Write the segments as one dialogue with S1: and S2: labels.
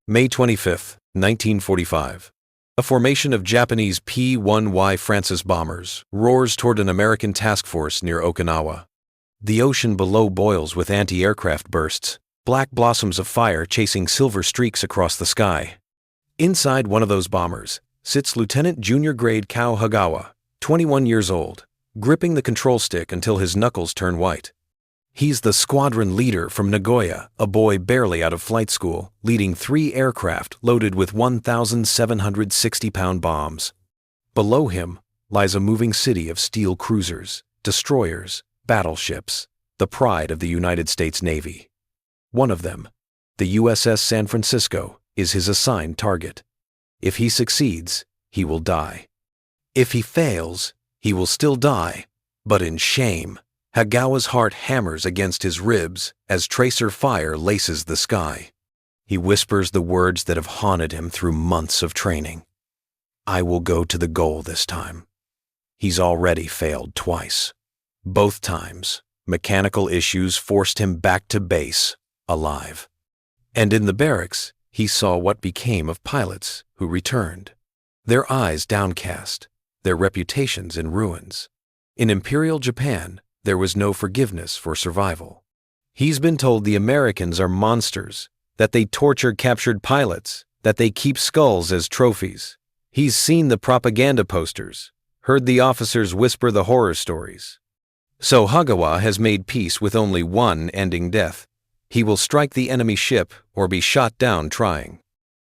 S1: May 25, 1945. A formation of Japanese P-1Y Francis bombers roars toward an American task force near Okinawa. The ocean below boils with anti-aircraft bursts, black blossoms of fire chasing silver streaks across the sky. Inside one of those bombers sits Lieutenant Junior Grade Kaoru Hasegawa, 21 years old, gripping the control stick until his knuckles turn white. He's the squadron leader from Nagoya, a boy barely out of flight school, leading 3 aircraft loaded with 1,760-pound bombs. Below him lies a moving city of steel cruisers, destroyers, battleships, the pride of the United States Navy. One of them, the USS San Francisco, is his assigned target. If he succeeds, he will die. If he fails, he will still die, but in shame. Hasegawa's heart hammers against his ribs as tracer fire laces the sky. He whispers the words that have haunted him through months of training. I will go to the goal this time. He's already failed twice. Both times, mechanical issues forced him back to base, alive. And in the barracks, he saw what became of pilots who returned. Their eyes downcast, their reputations in ruins. In Imperial Japan, there was no forgiveness for survival. He's been told the Americans are monsters, that they torture captured pilots, that they keep skulls as trophies. He's seen the propaganda posters, heard the officers whisper the horror stories. So Hasegawa has made peace with only one ending death. He will strike the enemy ship or be shot down trying.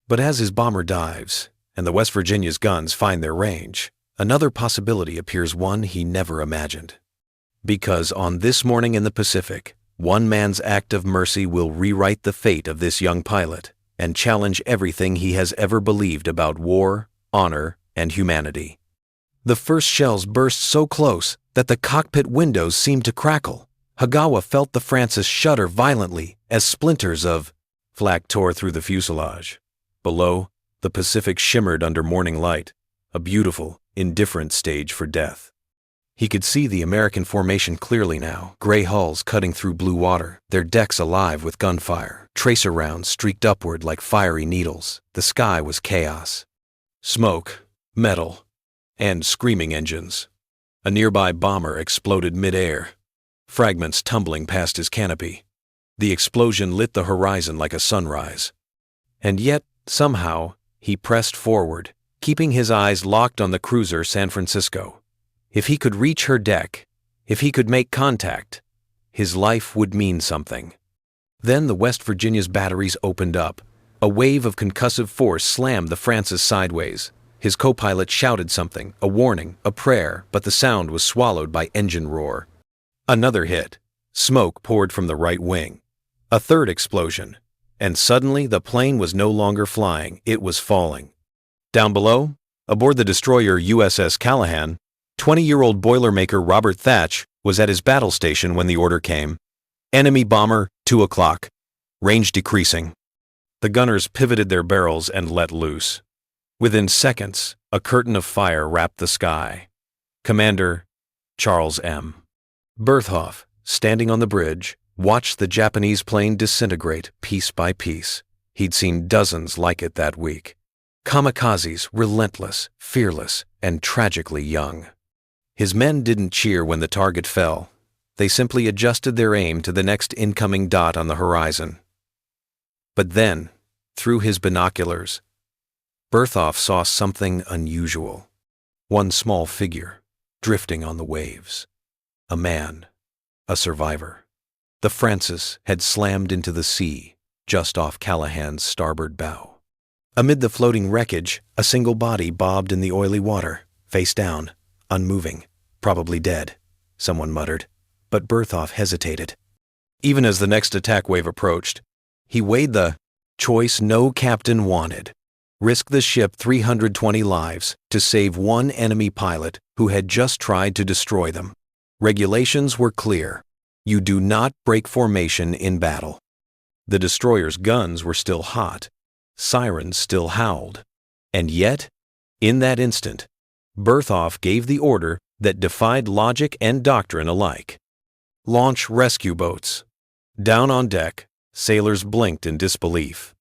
S1: But as his bomber dives, and the West Virginia's guns find their range, another possibility appears, one he never imagined. Because on this morning in the Pacific, one man's act of mercy will rewrite the fate of this young pilot and challenge everything he has ever believed about war, honor, and humanity. The first shells burst so close that the cockpit windows seemed to crackle. Hasegawa felt the Francis shudder violently as splinters of flak tore through the fuselage. Below, the Pacific shimmered under morning light, a beautiful, indifferent stage for death. He could see the American formation clearly now, gray hulls cutting through blue water, their decks alive with gunfire. Tracer rounds streaked upward like fiery needles. The sky was chaos. Smoke, metal, and screaming engines. A nearby bomber exploded mid-air, fragments tumbling past his canopy. The explosion lit the horizon like a sunrise. And yet, somehow, he pressed forward, keeping his eyes locked on the cruiser San Francisco. If he could reach her deck, if he could make contact, his life would mean something. Then the West Virginia's batteries opened up. A wave of concussive force slammed the Francis sideways. His co-pilot shouted something, a warning, a prayer, but the sound was swallowed by engine roar. Another hit. Smoke poured from the right wing. A third explosion. And suddenly the plane was no longer flying, it was falling. Down below, aboard the destroyer USS Callaghan, 20-year-old Boilermaker Robert Thatch was at his battle station when the order came. Enemy bomber, 2 o'clock. Range decreasing. The gunners pivoted their barrels and let loose. Within seconds, a curtain of fire wrapped the sky. Commander Charles M. Berthoff, standing on the bridge, watched the Japanese plane disintegrate piece by piece. He'd seen dozens like it that week. Kamikazes, relentless, fearless, and tragically young. His men didn't cheer when the target fell. They simply adjusted their aim to the next incoming dot on the horizon. But then, through his binoculars, Berthoff saw something unusual. One small figure, drifting on the waves. A man, a survivor. The Francis had slammed into the sea, just off Callaghan's starboard bow. Amid the floating wreckage, a single body bobbed in the oily water, face down, unmoving, probably dead, someone muttered, but Berthoff hesitated. Even as the next attack wave approached, he weighed the choice no captain wanted. Risk the ship 320 lives to save one enemy pilot who had just tried to destroy them. Regulations were clear. You do not break formation in battle. The destroyer's guns were still hot. Sirens still howled. And yet, in that instant, Berthoff gave the order that defied logic and doctrine alike. Launch rescue boats. Down on deck, sailors blinked in disbelief.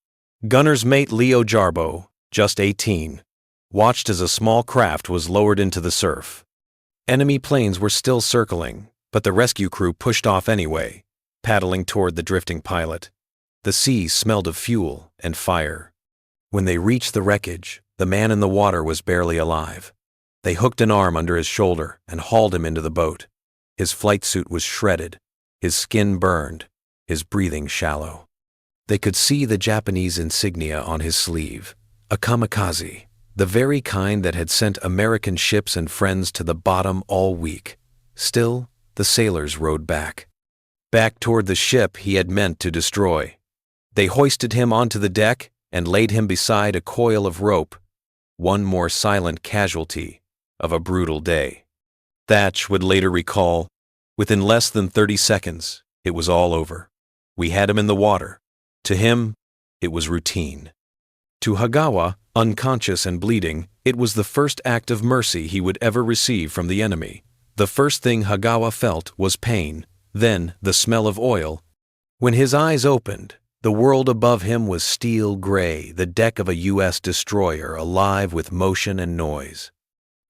S1: Gunner's mate Leo Jarbo, just 18, watched as a small craft was lowered into the surf. Enemy planes were still circling, but the rescue crew pushed off anyway, paddling toward the drifting pilot. The sea smelled of fuel and fire. When they reached the wreckage, the man in the water was barely alive. They hooked an arm under his shoulder and hauled him into the boat. His flight suit was shredded, his skin burned, his breathing shallow. They could see the Japanese insignia on his sleeve, a kamikaze, the very kind that had sent American ships and friends to the bottom all week. Still, the sailors rowed back toward the ship he had meant to destroy. They hoisted him onto the deck and laid him beside a coil of rope, one more silent casualty of a brutal day. Thatch would later recall, within less than 30 seconds, it was all over. We had him in the water. To him, it was routine. To Hasegawa, unconscious and bleeding, it was the first act of mercy he would ever receive from the enemy. The first thing Hasegawa felt was pain, then the smell of oil. When his eyes opened, the world above him was steel gray, the deck of a U.S. destroyer alive with motion and noise.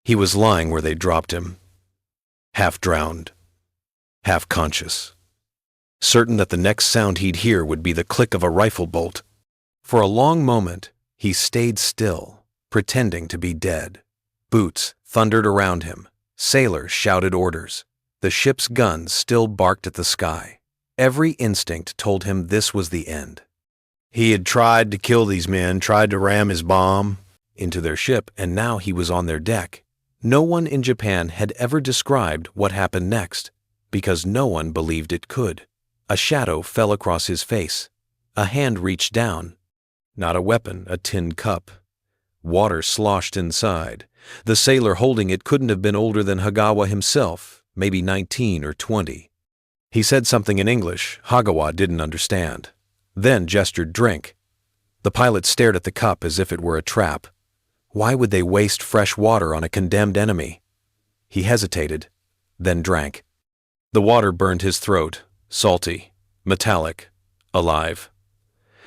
S1: He was lying where they dropped him, half drowned, half conscious, certain that the next sound he'd hear would be the click of a rifle bolt. For a long moment, he stayed still, pretending to be dead. Boots thundered around him. Sailors shouted orders. The ship's guns still barked at the sky. Every instinct told him this was the end. He had tried to kill these men, tried to ram his bomb into their ship, and now he was on their deck. No one in Japan had ever described what happened next, because no one believed it could. A shadow fell across his face. A hand reached down. Not a weapon, a tin cup. Water sloshed inside. The sailor holding it couldn't have been older than Hasegawa himself, maybe 19 or 20. He said something in English Hasegawa didn't understand, then gestured drink. The pilot stared at the cup as if it were a trap. Why would they waste fresh water on a condemned enemy? He hesitated, then drank. The water burned his throat, salty, metallic, alive.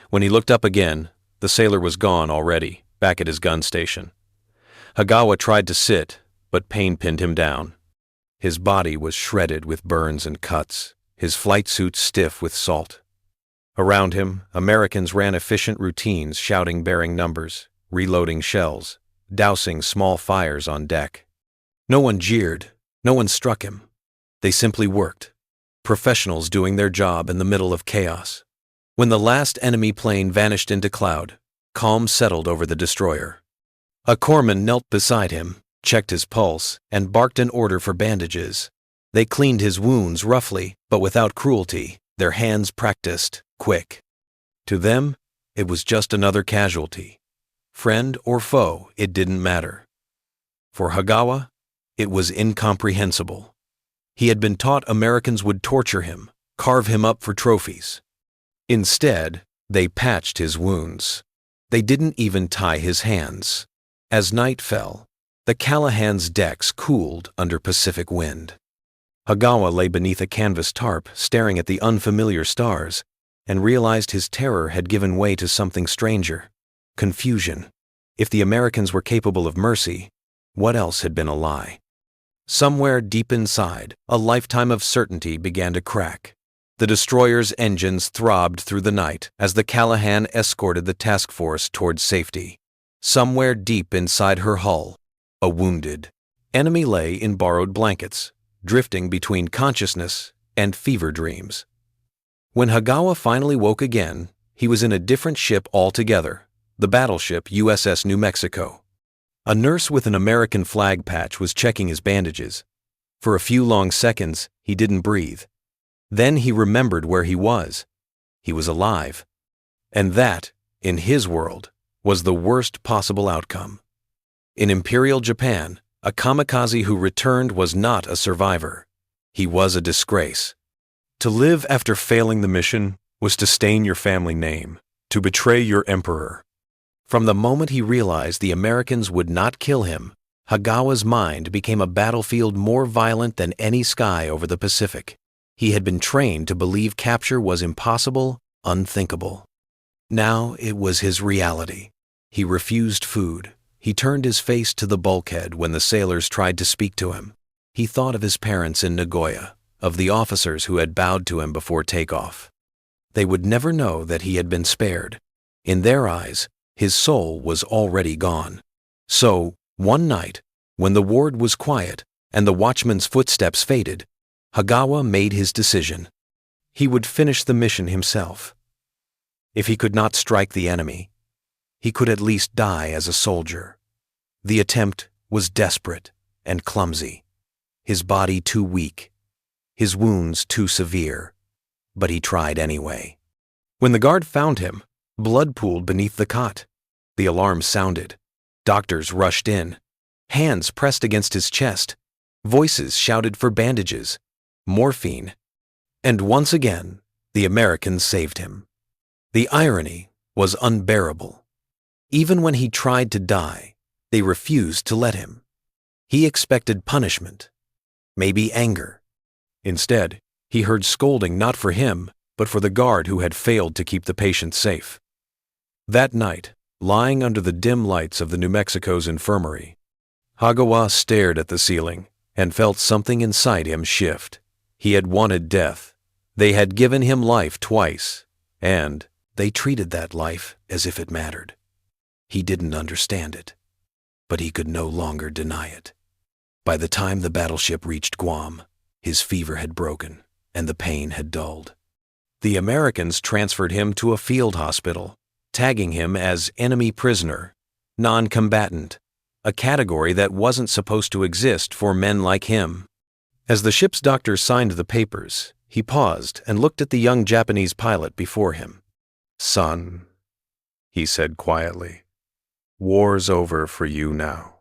S1: When he looked up again, the sailor was gone already, back at his gun station. Hasegawa tried to sit, but pain pinned him down. His body was shredded with burns and cuts, his flight suit stiff with salt. Around him, Americans ran efficient routines, shouting bearing numbers, reloading shells, dousing small fires on deck. No one jeered, no one struck him. They simply worked, professionals doing their job in the middle of chaos. When the last enemy plane vanished into cloud, calm settled over the destroyer. A corpsman knelt beside him, checked his pulse, and barked an order for bandages. They cleaned his wounds roughly, but without cruelty, their hands practiced, quick. To them, it was just another casualty. Friend or foe, it didn't matter. For Hasegawa, it was incomprehensible. He had been taught Americans would torture him, carve him up for trophies. Instead, they patched his wounds. They didn't even tie his hands. As night fell, the Callaghan's decks cooled under Pacific wind. Hasegawa lay beneath a canvas tarp, staring at the unfamiliar stars, and realized his terror had given way to something stranger. Confusion. If the Americans were capable of mercy, what else had been a lie? Somewhere deep inside, a lifetime of certainty began to crack. The destroyer's engines throbbed through the night as the Callaghan escorted the task force towards safety. Somewhere deep inside her hull, a wounded enemy lay in borrowed blankets, drifting between consciousness and fever dreams. When Hasegawa finally woke again, he was in a different ship altogether, the battleship USS New Mexico. A nurse with an American flag patch was checking his bandages. For a few long seconds, he didn't breathe. Then he remembered where he was. He was alive. And that, in his world, was the worst possible outcome. In Imperial Japan, a kamikaze who returned was not a survivor. He was a disgrace. To live after failing the mission was to stain your family name, to betray your emperor. From the moment he realized the Americans would not kill him, Hasegawa's mind became a battlefield more violent than any sky over the Pacific. He had been trained to believe capture was impossible, unthinkable. Now it was his reality. He refused food. He turned his face to the bulkhead when the sailors tried to speak to him. He thought of his parents in Nagoya, of the officers who had bowed to him before takeoff. They would never know that he had been spared. In their eyes, his soul was already gone. So, one night, when the ward was quiet and the watchman's footsteps faded, Hasegawa made his decision. He would finish the mission himself. If he could not strike the enemy, he could at least die as a soldier. The attempt was desperate and clumsy, his body too weak, his wounds too severe, but he tried anyway. When the guard found him, blood pooled beneath the cot. The alarm sounded. Doctors rushed in. Hands pressed against his chest. Voices shouted for bandages, morphine. And once again, the Americans saved him. The irony was unbearable. Even when he tried to die, they refused to let him. He expected punishment, maybe anger. Instead, he heard scolding not for him, but for the guard who had failed to keep the patient safe. That night, lying under the dim lights of the New Mexico's infirmary, Hasegawa stared at the ceiling and felt something inside him shift. He had wanted death. They had given him life twice, and they treated that life as if it mattered. He didn't understand it, but he could no longer deny it. By the time the battleship reached Guam, his fever had broken and the pain had dulled. The Americans transferred him to a field hospital, tagging him as enemy prisoner, non-combatant, a category that wasn't supposed to exist for men like him. As the ship's doctor signed the papers, he paused and looked at the young Japanese pilot before him. "Son," he said quietly, "war's over for you now."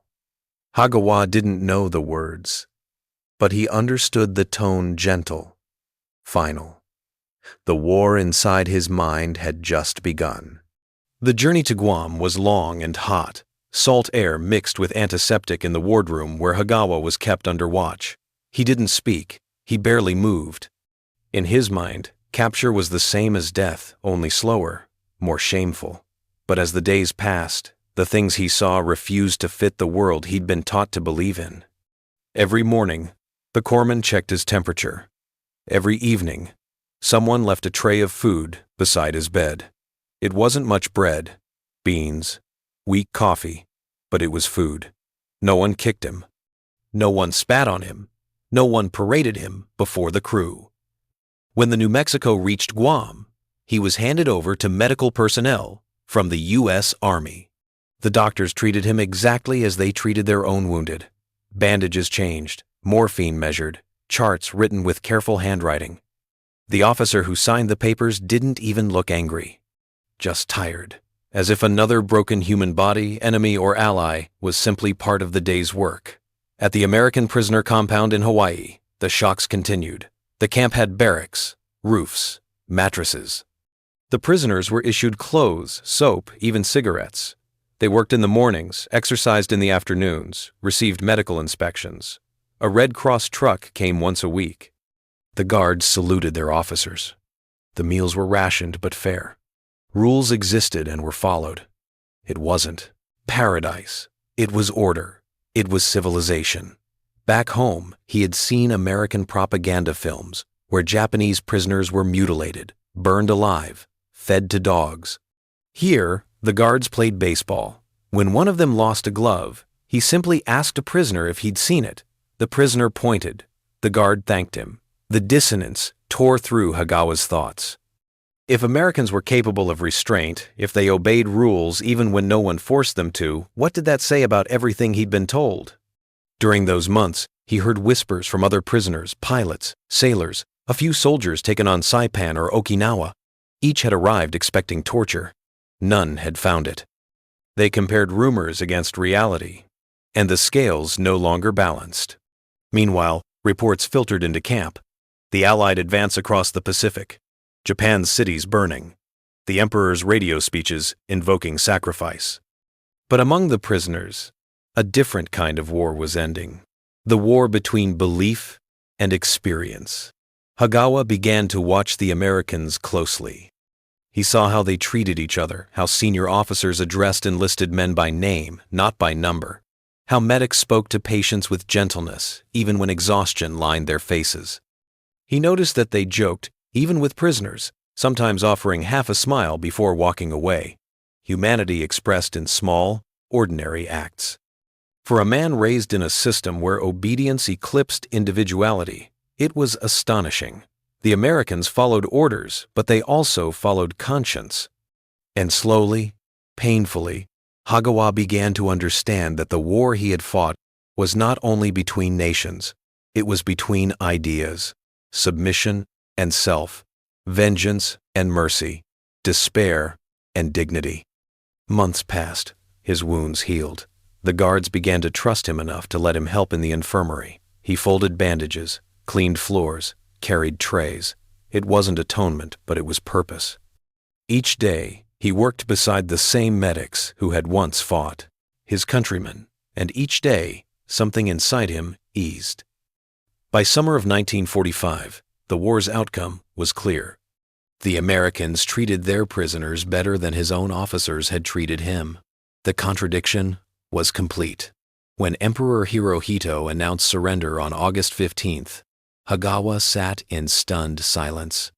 S1: Hasegawa didn't know the words, but he understood the tone, gentle, final. The war inside his mind had just begun. The journey to Guam was long and hot, salt air mixed with antiseptic in the wardroom where Hasegawa was kept under watch. He didn't speak, he barely moved. In his mind, capture was the same as death, only slower, more shameful. But as the days passed, the things he saw refused to fit the world he'd been taught to believe in. Every morning, the corpsman checked his temperature. Every evening, someone left a tray of food beside his bed. It wasn't much bread, beans, weak coffee, but it was food. No one kicked him. No one spat on him. No one paraded him before the crew. When the New Mexico reached Guam, he was handed over to medical personnel from the U.S. Army. The doctors treated him exactly as they treated their own wounded. Bandages changed, morphine measured, charts written with careful handwriting. The officer who signed the papers didn't even look angry, just tired, as if another broken human body, enemy or ally, was simply part of the day's work. At the American prisoner compound in Hawaii, the shocks continued. The camp had barracks, roofs, mattresses. The prisoners were issued clothes, soap, even cigarettes. They worked in the mornings, exercised in the afternoons, received medical inspections. A Red Cross truck came once a week. The guards saluted their officers. The meals were rationed but fair. Rules existed and were followed. It wasn't paradise. It was order. It was civilization. Back home, he had seen American propaganda films where Japanese prisoners were mutilated, burned alive, fed to dogs. Here, the guards played baseball. When one of them lost a glove, he simply asked a prisoner if he'd seen it. The prisoner pointed. The guard thanked him. The dissonance tore through Hasegawa's thoughts. If Americans were capable of restraint, if they obeyed rules even when no one forced them to, what did that say about everything he'd been told? During those months, he heard whispers from other prisoners, pilots, sailors, a few soldiers taken on Saipan or Okinawa. Each had arrived expecting torture. None had found it. They compared rumors against reality, and the scales no longer balanced. Meanwhile, reports filtered into camp. The Allied advance across the Pacific. Japan's cities burning. The Emperor's radio speeches invoking sacrifice. But among the prisoners, a different kind of war was ending. The war between belief and experience. Hasegawa began to watch the Americans closely. He saw how they treated each other, how senior officers addressed enlisted men by name, not by number, how medics spoke to patients with gentleness, even when exhaustion lined their faces. He noticed that they joked, even with prisoners, sometimes offering half a smile before walking away. Humanity expressed in small, ordinary acts. For a man raised in a system where obedience eclipsed individuality, it was astonishing. The Americans followed orders, but they also followed conscience. And slowly, painfully, Hasegawa began to understand that the war he had fought was not only between nations, it was between ideas, submission and self, vengeance and mercy, despair and dignity. Months passed, his wounds healed. The guards began to trust him enough to let him help in the infirmary. He folded bandages, cleaned floors, carried trays. It wasn't atonement, but it was purpose. Each day, he worked beside the same medics who had once fought, his countrymen, and each day, something inside him eased. By summer of 1945, the war's outcome was clear. The Americans treated their prisoners better than his own officers had treated him. The contradiction was complete. When Emperor Hirohito announced surrender on August 15th, Hasegawa sat in stunned silence.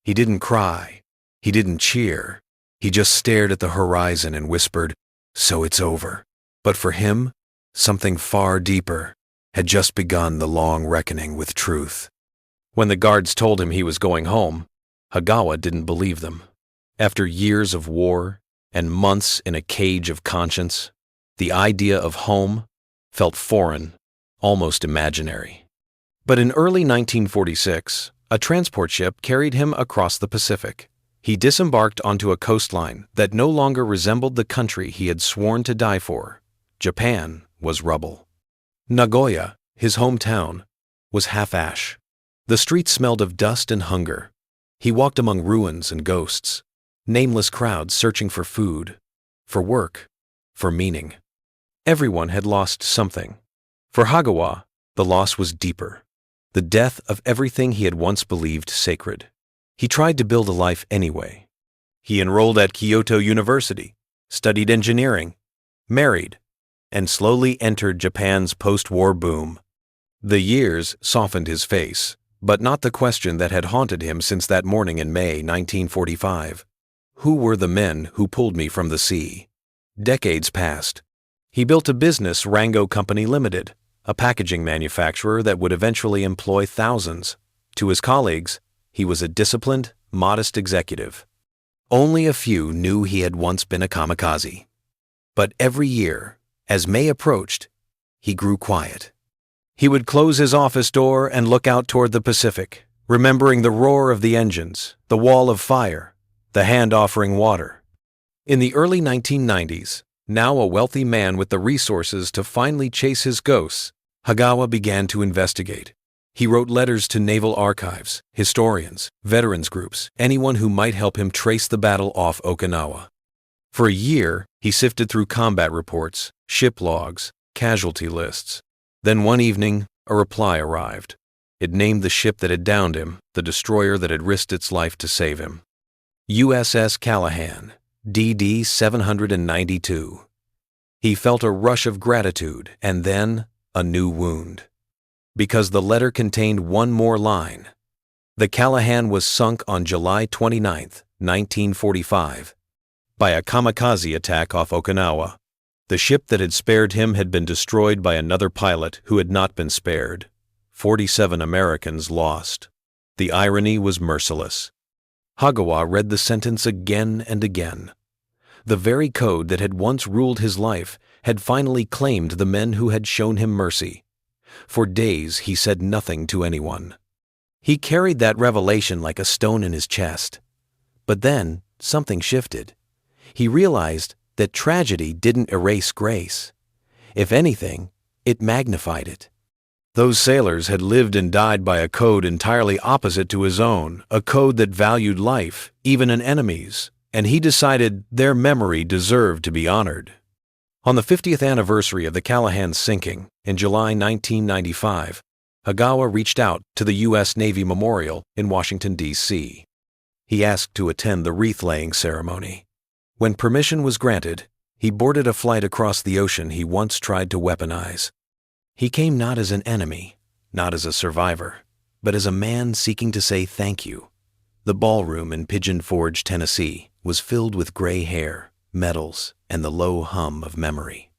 S1: He didn't cry. He didn't cheer. He just stared at the horizon and whispered, "So it's over." But for him, something far deeper had just begun the long reckoning with truth. When the guards told him he was going home, Hasegawa didn't believe them. After years of war and months in a cage of conscience, the idea of home felt foreign, almost imaginary. But in early 1946, a transport ship carried him across the Pacific. He disembarked onto a coastline that no longer resembled the country he had sworn to die for. Japan was rubble. Nagoya, his hometown, was half ash. The streets smelled of dust and hunger. He walked among ruins and ghosts, nameless crowds searching for food, for work, for meaning. Everyone had lost something. For Hasegawa, the loss was deeper. The death of everything he had once believed sacred. He tried to build a life anyway. He enrolled at Kyoto University, studied engineering, married, and slowly entered Japan's post-war boom. The years softened his face, but not the question that had haunted him since that morning in May 1945. Who were the men who pulled me from the sea? Decades passed. He built a business, Rango Company Limited, a packaging manufacturer that would eventually employ thousands. To his colleagues, he was a disciplined, modest executive. Only a few knew he had once been a kamikaze. But every year, as May approached, he grew quiet. He would close his office door and look out toward the Pacific, remembering the roar of the engines, the wall of fire, the hand offering water. In the early 1990s, now a wealthy man with the resources to finally chase his ghosts, Hasegawa began to investigate. He wrote letters to naval archives, historians, veterans groups, anyone who might help him trace the battle off Okinawa. For a year, he sifted through combat reports, ship logs, casualty lists. Then one evening, a reply arrived. It named the ship that had downed him, the destroyer that had risked its life to save him. USS Callaghan, DD 792. He felt a rush of gratitude and then a new wound. Because the letter contained one more line. The Callaghan was sunk on July 29, 1945, by a kamikaze attack off Okinawa. The ship that had spared him had been destroyed by another pilot who had not been spared. 47 Americans lost. The irony was merciless. Hasegawa read the sentence again and again. The very code that had once ruled his life had finally claimed the men who had shown him mercy. For days he said nothing to anyone. He carried that revelation like a stone in his chest. But then something shifted. He realized that tragedy didn't erase grace. If anything, it magnified it. Those sailors had lived and died by a code entirely opposite to his own, a code that valued life, even in enemies, and he decided their memory deserved to be honored. On the 50th anniversary of the Callaghan's sinking, in July 1995, Hasegawa reached out to the U.S. Navy Memorial in Washington, D.C. He asked to attend the wreath-laying ceremony. When permission was granted, he boarded a flight across the ocean he once tried to weaponize. He came not as an enemy, not as a survivor, but as a man seeking to say thank you. The ballroom in Pigeon Forge, Tennessee, was filled with gray hair, medals, and the low hum of memory.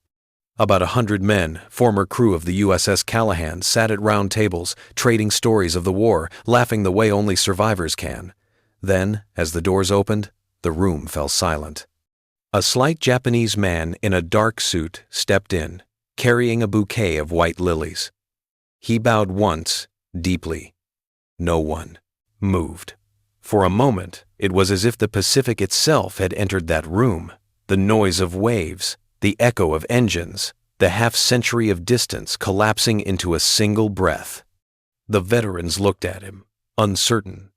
S1: About 100 men, former crew of the USS Callaghan, sat at round tables, trading stories of the war, laughing the way only survivors can. Then, as the doors opened, the room fell silent. A slight Japanese man in a dark suit stepped in, carrying a bouquet of white lilies. He bowed once, deeply. No one moved. For a moment, it was as if the Pacific itself had entered that room. The noise of waves, the echo of engines, the half-century of distance collapsing into a single breath. The veterans looked at him, uncertain.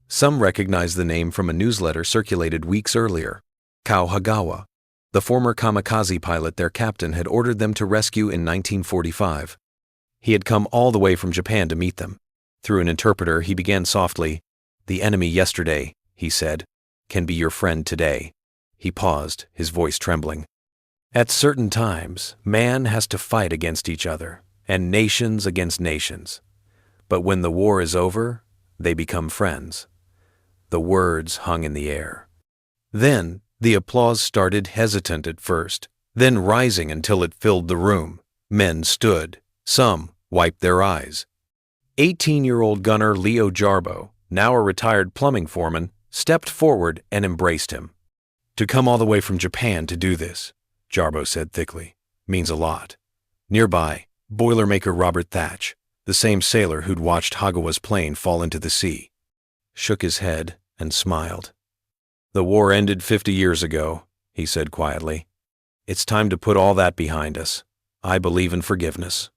S1: Some recognized the name from a newsletter circulated weeks earlier. Kaoru Hasegawa, the former kamikaze pilot their captain had ordered them to rescue in 1945. He had come all the way from Japan to meet them. Through an interpreter, he began softly, "The enemy yesterday," he said, "can be your friend today." He paused, his voice trembling. At certain times, man has to fight against each other, and nations against nations. But when the war is over, they become friends. The words hung in the air. Then, the applause started hesitant at first, then rising until it filled the room. Men stood. Some wiped their eyes. 18-year-old gunner Leo Jarbo, now a retired plumbing foreman, stepped forward and embraced him. "To come all the way from Japan to do this," Jarbo said thickly, "means a lot." Nearby, Boilermaker Robert Thatch, the same sailor who'd watched Hasegawa's plane fall into the sea, shook his head and smiled. "The war ended 50 years ago," he said quietly. "It's time to put all that behind us. I believe in forgiveness."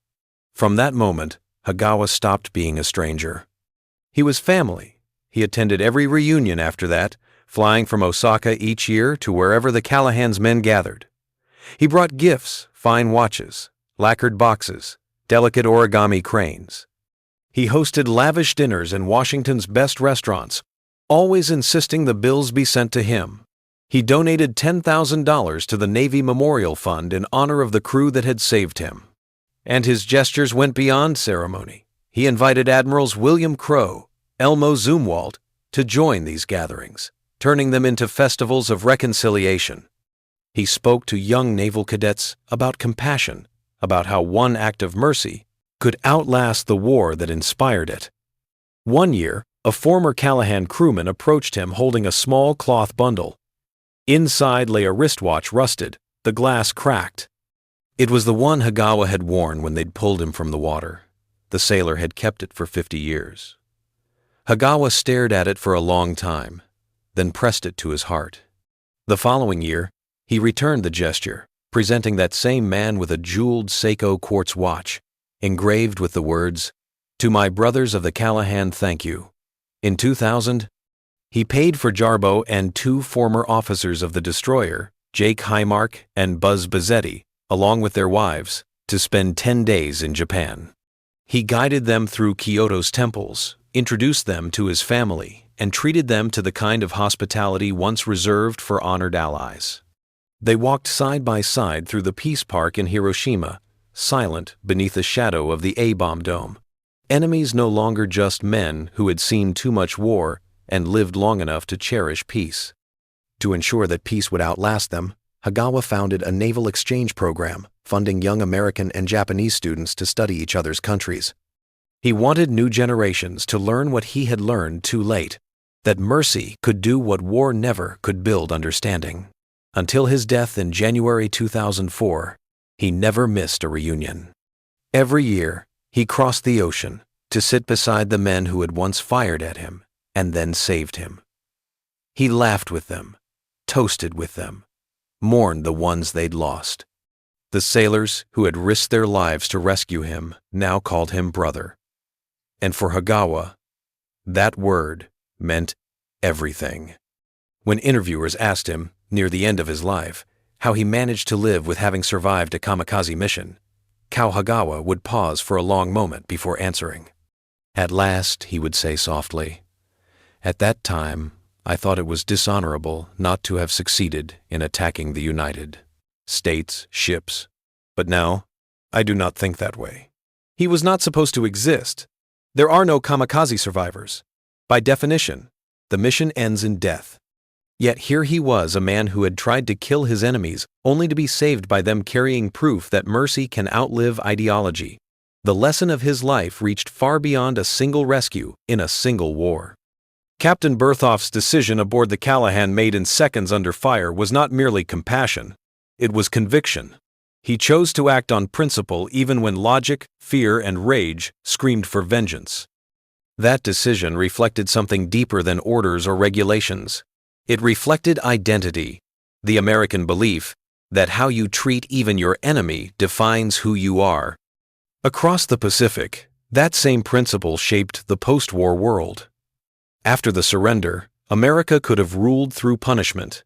S1: From that moment, Hasegawa stopped being a stranger. He was family. He attended every reunion after that, flying from Osaka each year to wherever the Callaghan's men gathered. He brought gifts, fine watches, lacquered boxes, delicate origami cranes. He hosted lavish dinners in Washington's best restaurants, always insisting the bills be sent to him. He donated $10,000 to the Navy Memorial Fund in honor of the crew that had saved him. And his gestures went beyond ceremony. He invited Admirals William Crowe, Elmo Zumwalt, to join these gatherings, turning them into festivals of reconciliation. He spoke to young naval cadets about compassion, about how one act of mercy could outlast the war that inspired it. One year, a former Callaghan crewman approached him holding a small cloth bundle. Inside lay a wristwatch rusted, the glass cracked. It was the one Hasegawa had worn when they'd pulled him from the water. The sailor had kept it for 50 years. Hasegawa stared at it for a long time, then pressed it to his heart. The following year, he returned the gesture, presenting that same man with a jeweled Seiko quartz watch, engraved with the words, "To my brothers of the Callaghan, thank you." In 2000, he paid for Jarbo and 2 former officers of the destroyer, Jake Highmark and Buzz Bazzetti, along with their wives, to spend 10 days in Japan. He guided them through Kyoto's temples, introduced them to his family, and treated them to the kind of hospitality once reserved for honored allies. They walked side by side through the Peace Park in Hiroshima, silent beneath the shadow of the A-bomb dome. Enemies no longer just men who had seen too much war and lived long enough to cherish peace. To ensure that peace would outlast them, Hasegawa founded a naval exchange program, funding young American and Japanese students to study each other's countries. He wanted new generations to learn what he had learned too late, that mercy could do what war never could build understanding. Until his death in January 2004, he never missed a reunion. Every year, he crossed the ocean to sit beside the men who had once fired at him and then saved him. He laughed with them, toasted with them, mourned the ones they'd lost. The sailors who had risked their lives to rescue him now called him brother. And for Hasegawa, that word meant everything. When interviewers asked him, near the end of his life, how he managed to live with having survived a kamikaze mission, Kaoru Hasegawa would pause for a long moment before answering. At last, he would say softly, "At that time, I thought it was dishonorable not to have succeeded in attacking the United States ships. But now, I do not think that way. He was not supposed to exist. There are no kamikaze survivors. By definition, the mission ends in death. Yet here he was, a man who had tried to kill his enemies, only to be saved by them, carrying proof that mercy can outlive ideology. The lesson of his life reached far beyond a single rescue in a single war. Captain Berthoff's decision aboard the Callaghan, made in seconds under fire, was not merely compassion. It was conviction. He chose to act on principle even when logic, fear, and rage screamed for vengeance. That decision reflected something deeper than orders or regulations. It reflected identity, the American belief that how you treat even your enemy defines who you are. Across the Pacific, that same principle shaped the post-war world. After the surrender, America could have ruled through punishment.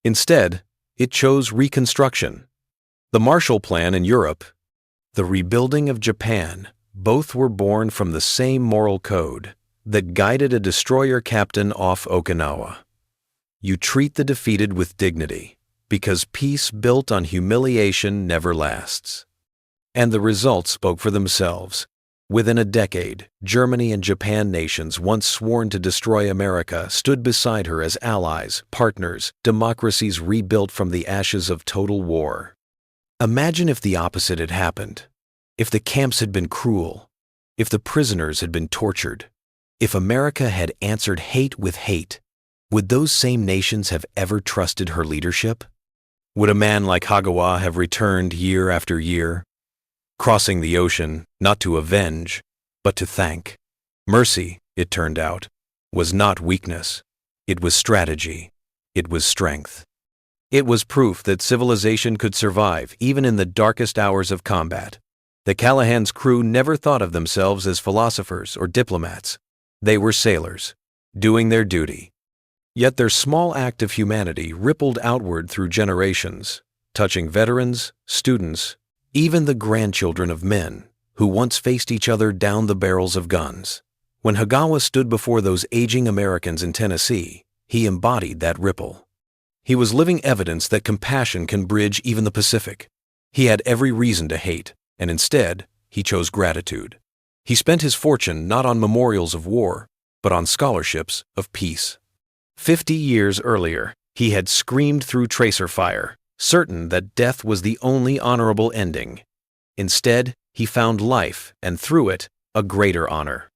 S1: Instead, it chose reconstruction. The Marshall Plan in Europe, the rebuilding of Japan, both were born from the same moral code that guided a destroyer captain off Okinawa. You treat the defeated with dignity, because peace built on humiliation never lasts. And the results spoke for themselves. Within a decade, Germany and Japan, nations once sworn to destroy America, stood beside her as allies, partners, democracies rebuilt from the ashes of total war. Imagine if the opposite had happened. If the camps had been cruel. If the prisoners had been tortured. If America had answered hate with hate. Would those same nations have ever trusted her leadership? Would a man like Hasegawa have returned year after year? Crossing the ocean, not to avenge, but to thank. Mercy, it turned out, was not weakness. It was strategy. It was strength. It was proof that civilization could survive even in the darkest hours of combat. The Callaghan's crew never thought of themselves as philosophers or diplomats. They were sailors, doing their duty. Yet their small act of humanity rippled outward through generations, touching veterans, students, even the grandchildren of men who once faced each other down the barrels of guns. When Hasegawa stood before those aging Americans in Tennessee, he embodied that ripple. He was living evidence that compassion can bridge even the Pacific. He had every reason to hate, and instead, he chose gratitude. He spent his fortune not on memorials of war, but on scholarships of peace. 50 years earlier, he had screamed through tracer fire, certain that death was the only honorable ending. Instead, he found life, and through it, a greater honor.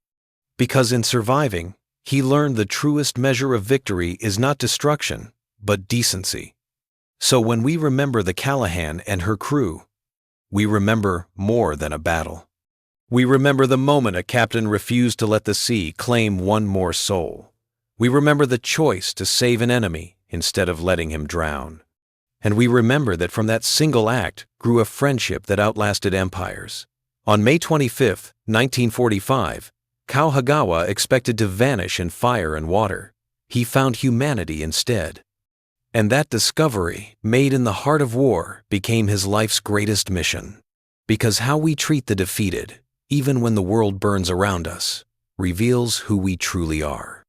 S1: Because in surviving, he learned the truest measure of victory is not destruction, but decency. So when we remember the Callaghan and her crew, we remember more than a battle. We remember the moment a captain refused to let the sea claim one more soul. We remember the choice to save an enemy instead of letting him drown. And we remember that from that single act grew a friendship that outlasted empires. On May 25, 1945, Kaoru Hasegawa expected to vanish in fire and water. He found humanity instead. And that discovery, made in the heart of war, became his life's greatest mission. Because how we treat the defeated, even when the world burns around us, reveals who we truly are.